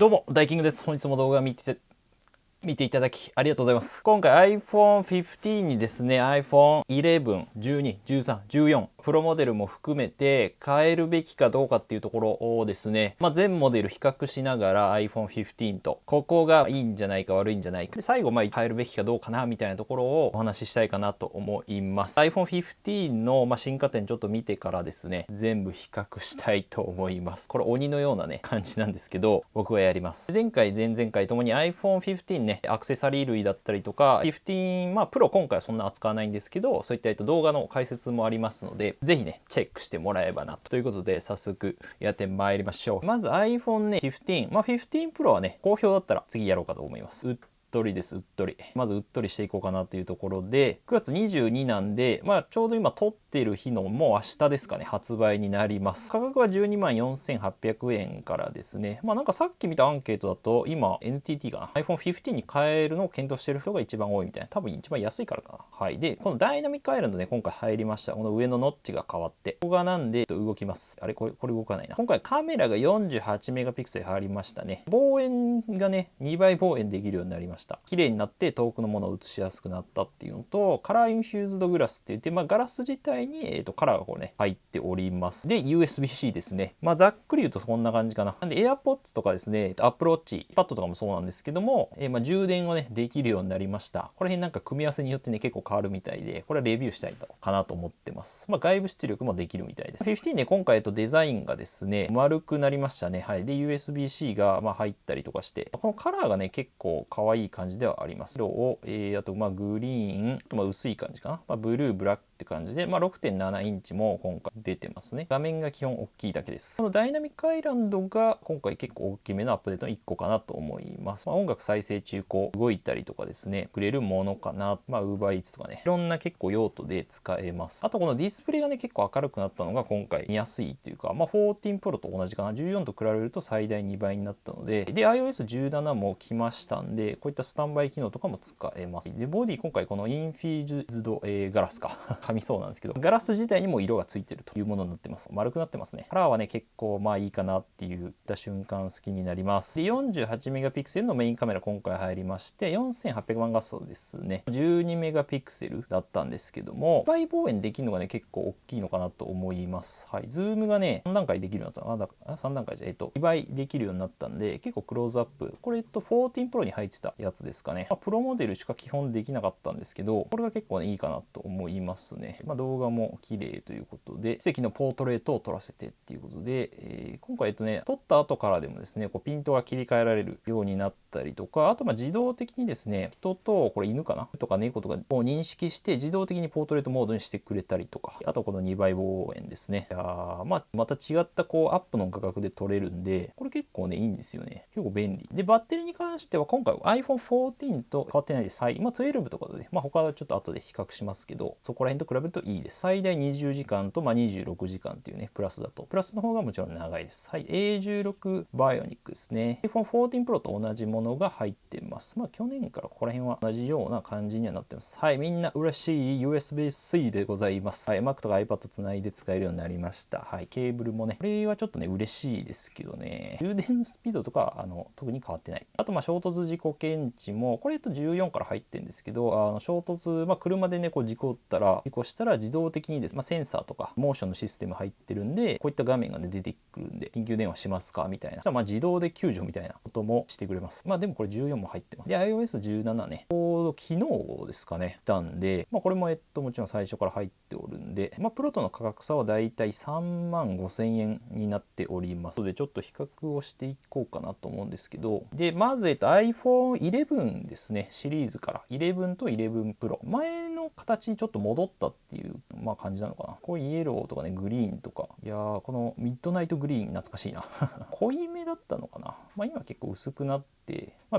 どうも、ダイキングです。本日も動画見ていただきありがとうございます。今回 iPhone 15にですね、iPhone 11、12、13、14、プロモデルも含めて変えるべきかどうかっていうところをですね、全モデル比較しながら iPhone 15と、ここがいいんじゃないか悪いんじゃないか。で、最後、変えるべきかどうかなみたいなところをお話ししたいかなと思います。iPhone 15の進化点ちょっと見てからですね、全部比較したいと思います。これ鬼のようなね、感じなんですけど、僕はやります。前回、前々回ともに iPhone 15ね、アクセサリー類だったりとか、15、プロ今回はそんな扱わないんですけど、そういった動画の解説もありますので、ぜひね、チェックしてもらえればなということで、早速やってまいりましょう。まず iPhone ね、15。15 Pro はね、好評だったら次やろうかと思います。うっとりです、うっとり。まずうっとりしていこうかなというところで、9月22なんで、ちょうど今撮ってる日のもう明日ですかね、発売になります。価格は12万4800円からですね。なんかさっき見たアンケートだと、今 NTT かな、iPhone 15に変えるのを検討してる人が一番多いみたいな。多分一番安いからかな。はい。で、このダイナミックアイランドね、今回入りました。この上のノッチが変わって。ここがなんで動きます。あれこれ動かないな。今回カメラが48メガピクセル入りましたね。望遠がね、2倍望遠できるようになりました。綺麗になって遠くのものを映しやすくなったっていうのと、カラーインフューズドグラスって言って、ガラス自体に、カラーがこうね、入っております。で、USB-C ですね。ざっくり言うとそんな感じかな。なんで AirPods とかですね、Apple Watch、パッドとかもそうなんですけども、充電をね、できるようになりました。この辺なんか組み合わせによってね、結構変わるみたいで、これはレビューしたいかなと思ってます。外部出力もできるみたいです。15ね、今回デザインがですね、丸くなりましたね。はい。で、USB-C が入ったりとかして、このカラーがね、結構可愛い感じではあります。色を、あとグリーン、薄い感じかな。ブルー、ブラックって感じで、6.7 インチも今回出てますね。画面が基本大きいだけです。このダイナミックアイランドが今回結構大きめのアップデートの1個かなと思います。音楽再生中動いたりとかですね、くれるものかな。UberEats とかね、いろんな結構用途で使えます。あとこのディスプレイがね、結構明るくなったのが今回見やすいっていうか、14 Pro と同じかな。14と比べると最大2倍になったので、iOS17 も来ましたんで、こういったスタンバイ機能とかも使えます。で、ボディ今回このインフィーズド、ガラスか。噛みそうなんですけど、ガラス自体にも色がついてるというものになってます。丸くなってますね。カラーはね、結構いいかなって言った瞬間好きになります。で、48メガピクセルのメインカメラ今回入りまして、4800万画素ですね。12メガピクセルだったんですけども、倍望遠できるのがね、結構大きいのかなと思います。はい。ズームがね、3段階できるようになった。3段階じゃ、2倍できるようになったんで、結構クローズアップ。これ14 Pro に入ってたやつですかね。プロモデルしか基本できなかったんですけど、これが結構ね、いいかなと思いますね。動画も綺麗ということで、奇跡のポートレートを撮らせてっていうことで、今回撮った後からでもですね、ピントが切り替えられるようになったりとか、あと自動的にですね、人と、これ犬かなとか猫とかを認識して自動的にポートレートモードにしてくれたりとか、あとこの2倍望遠ですね。また違ったアップの価格で撮れるんで、これ結構ね、いいんですよね。結構便利。で、バッテリーに関しては今回 iPhone 14と変わってないです。はい。12とかでね、他はちょっと後で比較しますけど、そこら辺と比べるといいです。最大20時間と26時間っていうね、プラスだと。プラスの方がもちろん長いです。はい。A16 Bionic ですね。iPhone 14 Pro と同じものが入ってます。去年からここら辺は同じような感じにはなってます。はい。みんな嬉しい USB-C でございます。はい。Mac とか iPad つないで使えるようになりました。はい。ケーブルもね、これはちょっとね、嬉しいですけどね。充電スピードとか、特に変わってない。あと、衝突事故検知も、これ14から入ってるんですけど、衝突、車でね、事故したら自動的にです、センサーとか、モーションのシステム入ってるんで、こういった画面がね、出てくるんで、緊急電話しますかみたいな。そしたら自動で救助みたいなこともしてくれます。でもこれ14も入ってます。で、iOS17 ね、昨日ですかね、来たんで、これももちろん最初から入っておるんで、プロとの価格差はだいたい3万5000円になっておりますので、ちょっと比較をしていこうかなと思うんですけど、で、まずiPhone 11ですね、シリーズから11と11 Pro、前の形にちょっと戻ったっていう感じなのかな。こういうイエローとかね、グリーンとか、いやー、このミッドナイトグリーン懐かしいな。濃いめだったのかな。今結構薄くなって、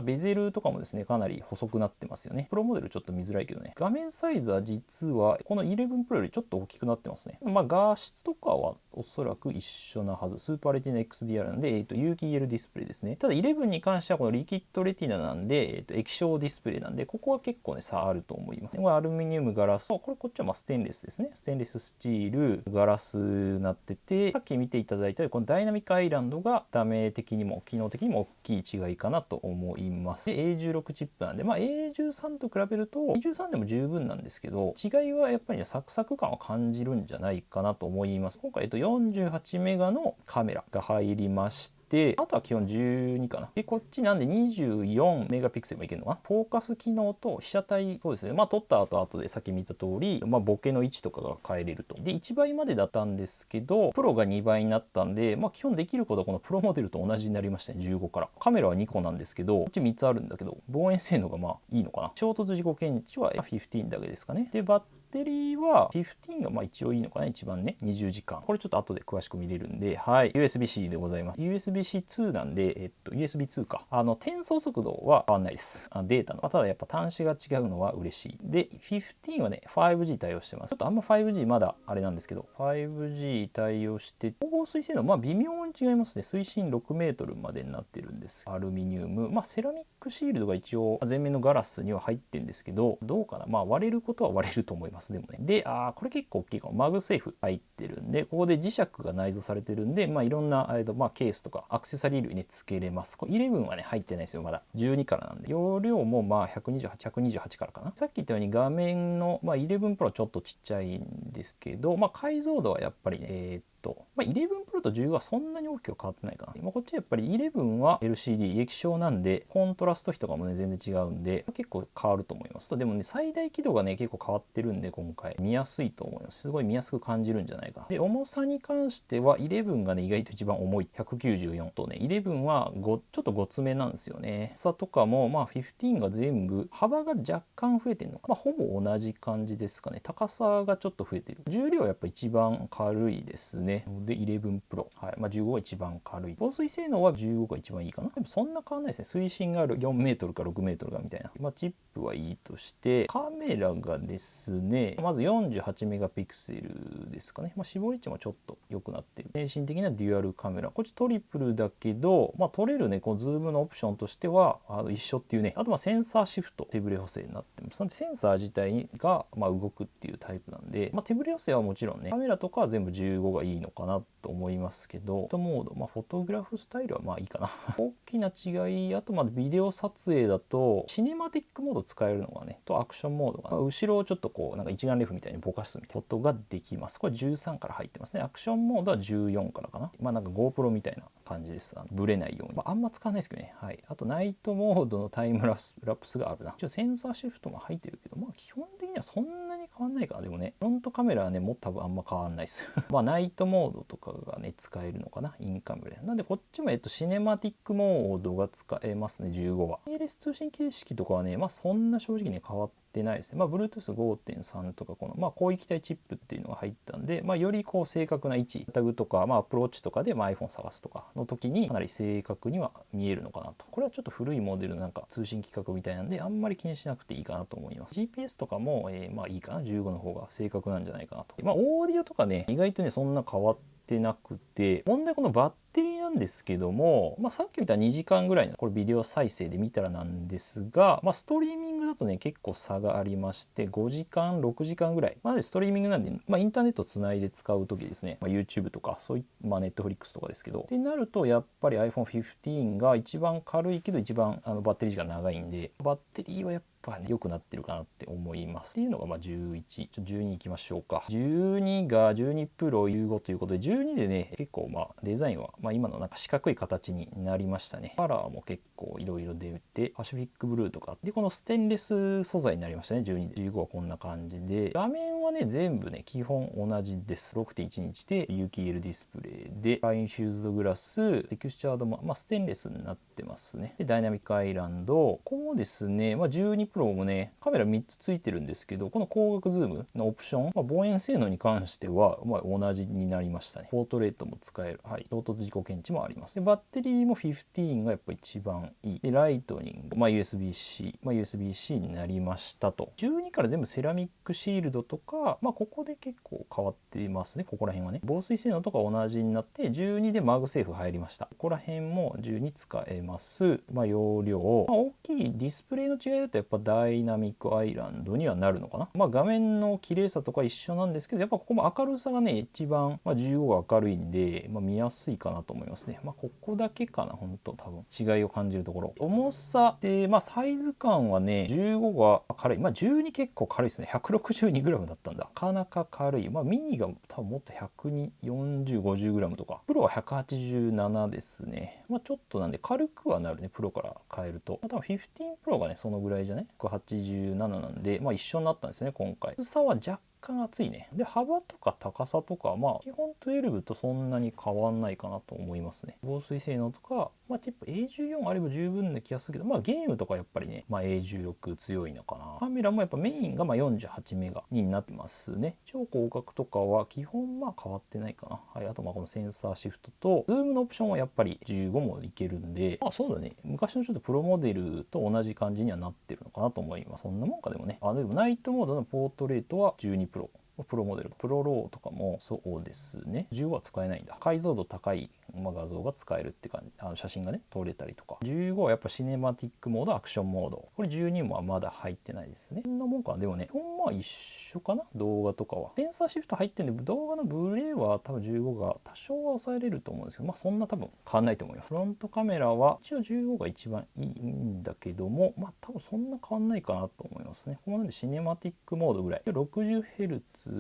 ベゼルとかもですね、かなり細くなってますよね。プロモデルちょっと見づらいけどね。画面サイズは実は、この11 Pro よりちょっと大きくなってますね。画質とかはおそらく一緒なはず。スーパーレティナ XDR なんで、有機 EL ディスプレイですね。ただ11に関してはこのリキッドレティナなんで、液晶ディスプレイなんで、ここは結構ね、差あると思います。これアルミニウムガラス、こっちはステンレスですね。ステンレススチールガラスになってて、さっき見ていただいたようにこのダイナミックアイランドがダメ的にも機能的にも大きい違いかなと思います。で A16 チップなんで、A13 と比べると A13 でも十分なんですけど、違いはやっぱりね、サクサク感を感じるんじゃないかなと思います。今回48メガのカメラが入りまして、あとは基本12かな。で、こっちなんで24メガピクセルもいけるのかな。フォーカス機能と被写体、そうですね。撮った後でさっき見た通り、ボケの位置とかが変えれると。で、1倍までだったんですけど、プロが2倍になったんで、基本できることはこのプロモデルと同じになりましたね、15から。カメラは2個なんですけど、こっち3つあるんだけど、望遠性能がいいのかな。衝突事故検知は15だけですかね。で、バッテリーは15が一応いいのかな、一番ね。20時間。これちょっと後で詳しく見れるんで、はい。USB-C でございます。USB-C2 なんで、USB2 か。転送速度は変わんないです。データの。ただやっぱ端子が違うのは嬉しい。で、15はね、5G 対応してます。ちょっとあんま 5G まだあれなんですけど、5G 対応して、防水性能、微妙に違いますね。水深6メートルまでになってるんです。アルミニウム。セラミックシールドが一応前面のガラスには入ってるんですけど、どうかな。割れることは割れると思います。でもね。で、これ結構大きいかも。マグセーフ入ってるんで、ここで磁石が内蔵されてるんで、いろんな、ケースとかアクセサリー類ね、付けれます。これ11はね、入ってないですよ、まだ。12からなんで。容量も128からかな。さっき言ったように画面の、11 Pro ちょっとちっちゃいんですけど、解像度はやっぱりね、11 Pro と15はそんなに大きく変わってないかな。こっちはやっぱり11は LCD 液晶なんで、コントラスト比とかもね、全然違うんで、結構変わると思います。でもね、最大輝度がね、結構変わってるんで、今回。見やすいと思います。すごい見やすく感じるんじゃないかな。で、重さに関しては、11がね、意外と一番重い。194とね、11はちょっとごつめなんですよね。厚さとかも、15が全部、幅が若干増えてるのか。ほぼ同じ感じですかね。高さがちょっと増えてる。重量はやっぱ一番軽いですね。で、11 Pro。はい。15が一番軽い。防水性能は15が一番いいかな。でもそんな変わんないですね。水深がある4メートルか6メートルかみたいな。チップはいいとして、カメラがですね、まず48メガピクセルですかね。絞り値もちょっと良くなってる。精神的なデュアルカメラ。こっちトリプルだけど、撮れるね、こうズームのオプションとしては、一緒っていうね。あとセンサーシフト、手ブレ補正になってます。なんでセンサー自体が、動くっていうタイプなんで、手ブレ補正はもちろんね、カメラとかは全部15がいいのかなと思いますけど、モード、フォトグラフスタイルはいいかな。大きな違い、あとビデオ撮影だと、シネマティックモード使えるのがね、とアクションモードが、後ろをちょっとこう、なんか一眼レフみたいにぼかすみたいなことができます。これ13から入ってますね。アクションモードは14からかな。なんか GoPro みたいな感じです。ブレないように。あんま使わないですけどね。はい。あとナイトモードのタイムラプスがあるな。一応センサーシフトも入ってるけど、基本的にはそんなに変わんないかな。でもね、フロントカメラはね、もう多分あんま変わんないです。ナイトモードとかがね、使えるのかな。インカメラ。なんでこっちもシネマティックモードが使えますね、15は。ワイヤレス通信形式とかはね、そんな正直ね、変わってないですね。Bluetooth 5.3 とか、この、広域帯チップっていうのが入ったんで、よりこう正確な位置、タグとか、アプローチとかで、iPhone 探すとかの時に、かなり正確には見えるのかなと。これはちょっと古いモデルのなんか通信規格みたいなんで、あんまり気にしなくていいかなと思います。GPS とかも、いいかな。15の方が正確なんじゃないかなと。オーディオとかね、意外とね、そんな変わってなくて、問題このバッテリーなんですけども、さっき見た2時間ぐらいのこれビデオ再生で見たらなんですが、ストリーミングだとね結構差がありまして、5時間6時間ぐらいまでストリーミングなんで、インターネットつないで使う時ですね、YouTube とかそういった、Netflix とかですけどってなると、やっぱり iPhone 15が一番軽いけど一番バッテリー時間長いんで、バッテリーはやっぱ良くなってるかなって思います。っていうのが11、12いきましょうか。12が12 Pro 15ということで、12でね結構デザインは今のなんか四角い形になりましたね。カラーも結構いろいろ出て、パシフィックブルーとかで、このステンレス素材になりましたね。12、15はこんな感じで、画面はね全部ね基本同じです。 6.1 インチで有機 EL ディスプレイで、インフューズドグラス、テクスチャードもステンレスになってますね。でダイナミックアイランド、ここもですね、12 Pro もねカメラ3つついてるんですけど、この光学ズームのオプション、望遠性能に関しては同じになりましたね。ポートレートも使える。はい。衝突事故検知もあります。でバッテリーも15がやっぱ一番いい。でライトニング、USB-C、USB-C になりましたと。12から全部セラミックシールドとか、ここで結構変わっていますね。ここら辺はね。防水性能とか同じになって、12でマグセーフ入りました。ここら辺も12使えます。容量、大きいディスプレイの違いだとやっぱダイナミックアイランドにはなるのかな。まあ画面の綺麗さとか一緒なんですけど、やっぱここも明るさがね一番、15が明るいんで、見やすいかなと思いますね。ここだけかな、ほんと多分違いを感じるところ。重さでサイズ感はね15が軽い。12結構軽いですね。 162g だったんだ。なかなか軽い。ミニが多分もっと14050g とか、プロは187ですね。ちょっとなんで軽くはなるね、プロから変えると。多分15プロがねそのぐらいじゃね、187なんで一緒になったんですね今回。薄さは若干厚いね。で幅とか高さとか基本12とそんなに変わんないかなと思いますね。防水性能とかチップ A14 あれば十分な気がするけど、ゲームとかやっぱりね、A16 強いのかな。カメラもやっぱメインが48メガになってますね。超広角とかは基本変わってないかな。はい、あとこのセンサーシフトとズームのオプションはやっぱり15もいけるんで、そうだね、昔のちょっとプロモデルと同じ感じにはなってるのかなと思います。そんなもんかでもね。でもナイトモードのポートレートは12プロ。プロモデル、プロローとかもそうですね。15は使えないんだ。解像度高い画像が使えるって感じ。写真がね撮れたりとか。15はやっぱシネマティックモード、アクションモード。これ12もまだ入ってないですね。そんなもんかな。でもね、一緒かな、動画とかは。センサーシフト入ってるんで、動画のブレは多分15が多少は抑えれると思うんですけど、そんな多分変わんないと思います。フロントカメラは一応15が一番いいんだけども、多分そんな変わんないかなと思いますね。ここまでシネマティックモードぐらい。60Hz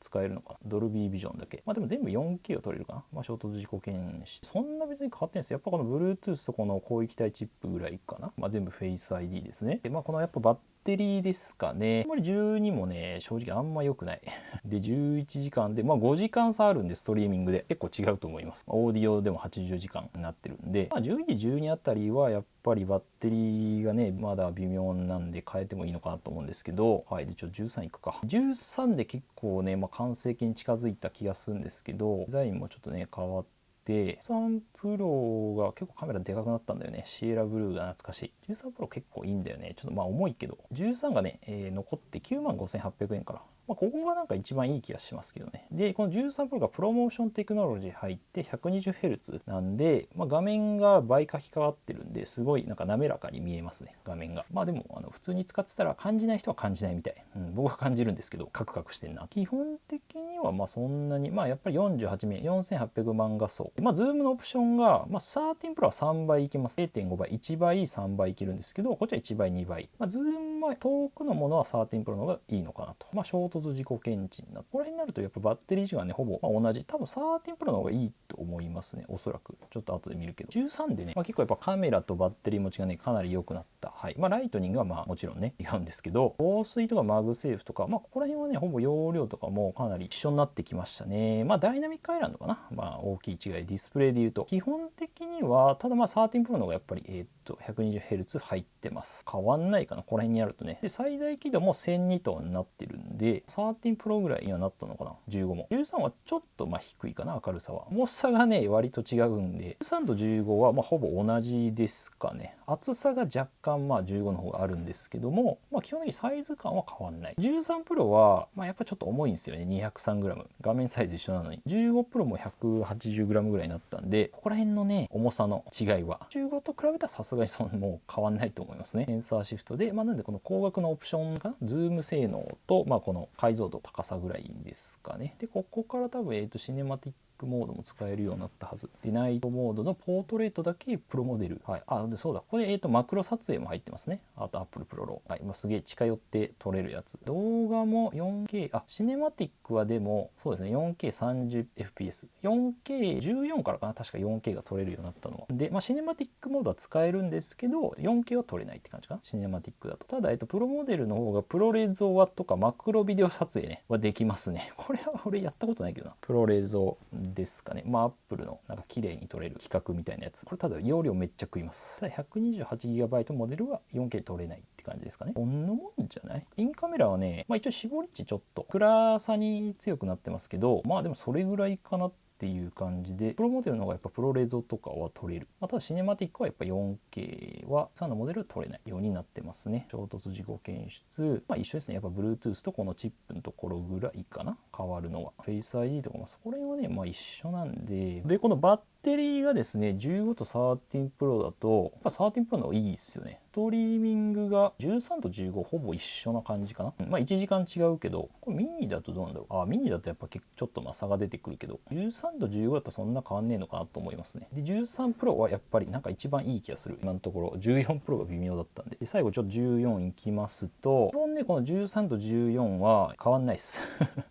使えるのかな。ドルビービジョンだけ。でも全部 4K を撮れるかな。衝突事故検知。そんな別に変わってないです。やっぱこの Bluetooth とこの広域帯チップぐらいかな。全部 Face ID ですね。で、このやっぱバッテリーですかね。あんまり12もね、正直あんま良くない。で、11時間で、5時間差あるんで、ストリーミングで。結構違うと思います。オーディオでも80時間になってるんで、12時、12あたりはやっぱりバッテリーがね、まだ微妙なんで変えてもいいのかなと思うんですけど、はい。で、13いくか。13で結構ね、完成形に近づいた気がするんですけど、デザインもちょっとね、変わって、13プロが結構カメラでかくなったんだよね。シエラブルーが懐かしい。13プロ結構いいんだよね。ちょっと重いけど。13がね、残って95,800円から。ここがなんか一番いい気がしますけどね。で、この13プロがプロモーションテクノロジー入って 120Hz なんで、画面が倍書き換わってるんで、すごいなんか滑らかに見えますね、画面が。でも、普通に使ってたら感じない人は感じないみたい。僕は感じるんですけど、カクカクしてんな。基本的にはそんなに、やっぱり48面、4800万画素。ズームのオプションが、13プロは3倍いけます。0.5 倍、1倍、3倍いけるんですけど、こっちは1倍、2倍。ズームは遠くのものは13プロの方がいいのかなと。衝突自己検知になって、ここら辺になるとやっぱバッテリー時間ね、ほぼ同じ。多分13プロの方がいいと思いますね、おそらく。ちょっと後で見るけど。13でね、結構やっぱカメラとバッテリー持ちがね、かなり良くなった。はい。ライトニングはもちろんね、違うんですけど、防水とかマグセーフとか、ここら辺はね、ほぼ容量とかもかなり一緒になってきましたね。ダイナミックアイランドかな。大きい違い。ディスプレイで言うと、基本的には、ただ13プロの方がやっぱり、120Hz 入ってます。変わんないかな、この辺にあるとね。で、最大輝度も1002とになってるんで、13プロぐらいにはなったのかな、15も。13はちょっと低いかな、明るさは。重さがね、割と違うんで、13と15はほぼ同じですかね。厚さが若干15の方があるんですけども、基本的にサイズ感は変わんない。13プロは、やっぱちょっと重いんですよね、203g。画面サイズ一緒なのに。15プロも 180g ぐらいになったんで、ここら辺のね、重さの違いは、15と比べたらさすがにもう変わんないと思いますね。センサーシフトで、なんでこの光学のオプションかな、ズーム性能と、この解像度高さぐらいですかね。で、ここから多分、シネマティックモードも使えるようになったはず。で、ナイトモードのポートレートだけプロモデル。はい。で、そうだ。これ、マクロ撮影も入ってますね。あと、Apple Pro ロー。はい。すげえ近寄って撮れるやつ。動画も 4K、シネマティックはでも、そうですね、4K30fps。4K14 からかな。確か 4K が撮れるようになったのは。で、シネマティックモードは使えるんですけど、4K は撮れないって感じかな。シネマティックだと。ただ、プロモデルの方がプロレゾワとかマクロビデオ撮影ね、はできますね。これは俺やったことないけどな。プロレゾですかね。アップルのなんか綺麗に撮れる規格みたいなやつ。これただ容量めっちゃ食います。ただ 128GB モデルは 4K 撮れないって感じですかね。こんなもんじゃない？インカメラはね、一応絞り値ちょっと暗さに強くなってますけど、でもそれぐらいかなっていう感じで、プロモデルの方がやっぱプロレゾとかは撮れる。ただシネマティックはやっぱ 4K は3のモデルは撮れないようになってますね。衝突事故検出。一緒ですね。やっぱ Bluetooth とこのチップのところぐらいかな。変わるのは。Face ID とかもそこら辺はね、一緒なんで。で、このバッテリーがですね15と13 Pro だとやっぱ13 Pro の方がいいですよね。ストリーミングが13と15ほぼ一緒な感じかな。まあ1時間違うけど、これミニだとどうなんだろう。ミニだとやっぱちょっと差が出てくるけど、13と15だとそんな変わんねえのかなと思いますね。で13 Pro はやっぱりなんか一番いい気がする今のところ。14 Pro が微妙だったんで。最後ちょっと14いきますと、基本ねこの13と14は変わんないです。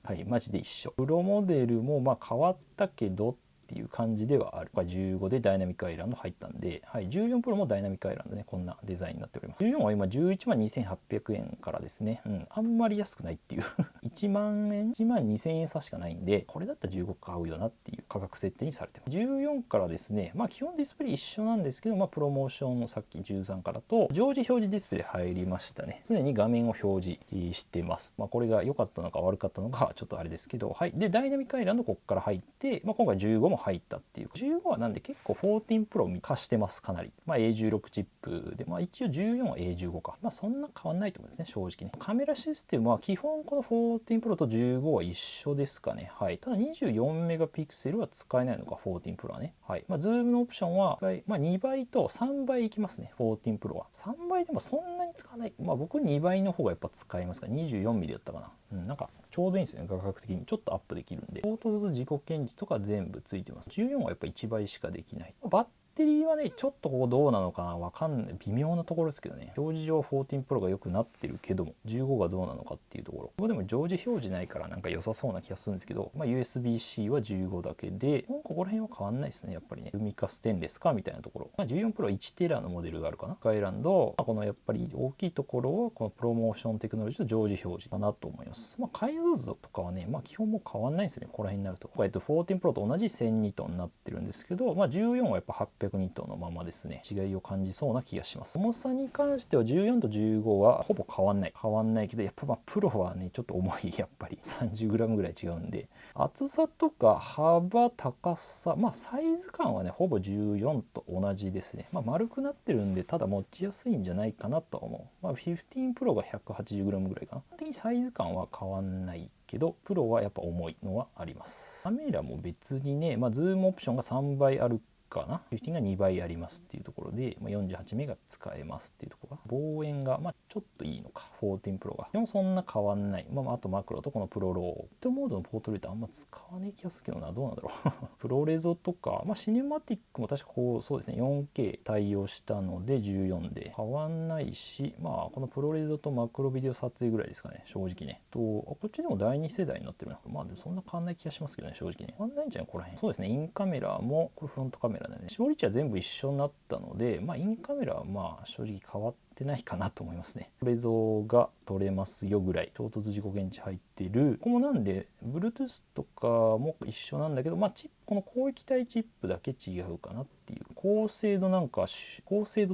はいマジで一緒。プロモデルも変わったけどっていう感じではある。これ15でダイナミックアイランド入ったんで、はい、14プロもダイナミックアイランドね、こんなデザインになっております。14は今11万2800円からですね、あんまり安くないっていう1万円1万2000円差しかないんで、これだったら15買うよなっていう価格設定にされてます。14からですね、基本ディスプレイ一緒なんですけど、プロモーションのさっき13からと常時表示ディスプレイ入りましたね。常に画面を表示してます。これが良かったのか悪かったのかちょっとあれですけど、はい。でダイナミックアイランドここから入って、今回15も入ったっていう。15はなんで結構14 Pro 化してますかなり。A16 チップで、一応14は A15 か。そんな変わんないと思うんですね、正直ね。カメラシステムは基本この14 Pro と15は一緒ですかね。はい。ただ24メガピクセルは使えないのか、14 Pro はね。はい。ズームのオプションは、2倍と3倍いきますね、14 Pro は。3倍でもそんなに使わない。僕2倍の方がやっぱ使いますから、24ミリだったかな。なんかちょうどいいんですよね、画角的に。ちょっとアップできるんで。凹凸自己検知とか全部ついてます。14はやっぱ1倍しかできない。バッテリーはね、ちょっとここどうなのかなわかんない。微妙なところですけどね。表示上14 Pro が良くなってるけども、15がどうなのかっていうところ。ここでも常時表示ないからなんか良さそうな気がするんですけど、USB-C は15だけで、ここら辺は変わんないですね、やっぱりね。海かステンレスかみたいなところ。14 Pro 1テラのモデルがあるかな。スカイランド、このやっぱり大きいところは、このプロモーションテクノロジーと常時表示かなと思います。解像度とかはね、基本も変わんないですね、ここら辺になると。14 Pro と同じ1000ニットになってるんですけど、14はやっぱ800ニットのままですね、違いを感じそうな気がします。重さに関しては14と15はほぼ変わんないけど、やっぱプロはねちょっと重い、やっぱり 30g ぐらい違うんで、厚さとか幅高さ、サイズ感はねほぼ14と同じですね。丸くなってるんで、ただ持ちやすいんじゃないかなと思う。15 Pro が 180g ぐらいかな。基本的にサイズ感は変わんないけど、プロはやっぱ重いのはあります。カメラも別にね、ズームオプションが3倍あるかな。15が2倍ありますっていうところで、48メガ使えますっていうところが、望遠がちょっといいのか、14 Pro が。でもそんな変わんない。あとマクロとこのプロロー。ヒットモードのポートレートあんま使わねえ気がするけどな、どうなんだろう。プロレゾとか、シネマティックも確かそうですね、4K 対応したので14で変わんないし、このプロレゾとマクロビデオ撮影ぐらいですかね、正直ね。こっちでも第2世代になってるな。でもそんな変わんない気がしますけどね、正直ね。変わんないんじゃないここら辺。そうですね、インカメラも、これフロントカメラだね。絞り値は全部一緒になったので、インカメラは正直変わってないかなと思いますね。これ像が撮れますよぐらい、衝突自己検知入ってる。ここもなんで Bluetooth とかも一緒なんだけど、この広域帯チップだけ違うかなっていう。高精度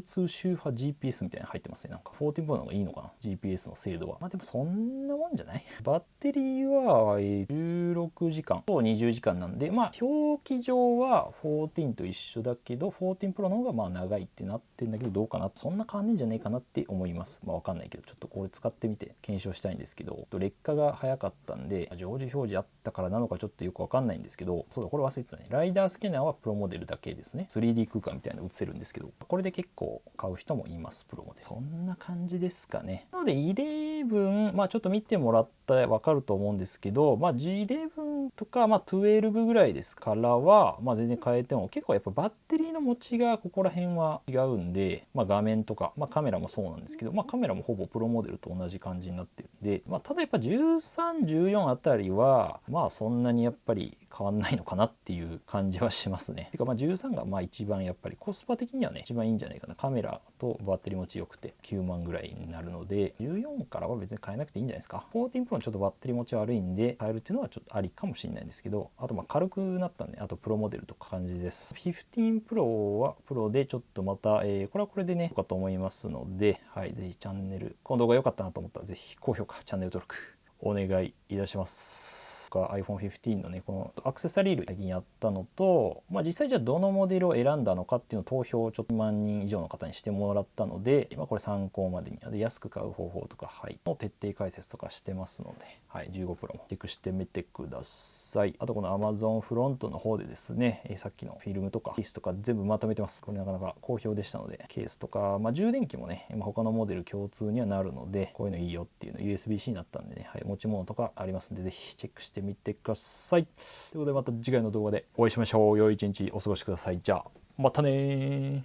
通周波 GPS みたいなの入ってますね。なんか14 Pro の方がいいのかな、 GPS の精度は。でもそんなもんじゃない。バッテリーは16時間と20時間なんで、表記上は14と一緒だけど、14 Pro の方が長いってなってんだけど、どうかな、そんな変わんねえんじゃねえかなって思います。わかんないけど、ちょっとこれ使ってみて検証したいんですけど、劣化が早かったんで、常時表示あったからなのかちょっとよくわかんないんですけど、そうだ、これ忘れてたね。ライダースキャナーはプロモデルだけですね。3D 空間みたいなの映せるんですけど、これで結構買う人もいます、プロモデル。そんな感じですかね。なので11、ちょっと見てもらったらわかると思うんですけど、G11 とか12ぐらいですからは、全然変えても結構やっぱバッテリーの持ちがここら辺は違うんで、画面とか、カメラもそうなんですけど、カメラもほぼプロモデルと同じ感じになってるんで、ただやっぱ13、14あたりはそんなにやっぱり変わんないのかなっていう感じはしますね。てか13が一番やっぱりコスパ的にはね一番いいんじゃないかな。カメラとバッテリー持ちよくて9万ぐらいになるので、14からは別に変えなくていいんじゃないですか。14 Pro のちょっとバッテリー持ち悪いんで変えるっていうのはちょっとありかもしれないんですけど、あと軽くなったんで、あとプロモデルとか感じです。15 Pro はプロでちょっとまた、これはこれでねかと思いますので、はい、ぜひチャンネル、この動画良かったなと思ったらぜひ高評価、チャンネル登録お願いいたします。か iPhone15 のねこのアクセサリー類最近やったのと、実際じゃあどのモデルを選んだのかっていうのを投票をちょっと万人以上の方にしてもらったので、今これ参考までにで安く買う方法とか、の徹底解説とかしてますので、15 Pro もチェックしてみてください。あとこの Amazon フロントの方でですね、さっきのフィルムとかケースとか全部まとめてます。これなかなか好評でしたので、ケースとか、充電器もね、他のモデル共通にはなるので、こういうのいいよっていうの USB-C になったんでね、持ち物とかありますんで、ぜひチェックしてみてください。ということで、また次回の動画でお会いしましょう。良い一日お過ごしください。じゃあ、またね。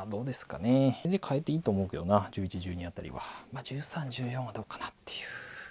どうですかね。全然変えていいと思うけどな、11、12あたりは。13、14はどうかなっていう。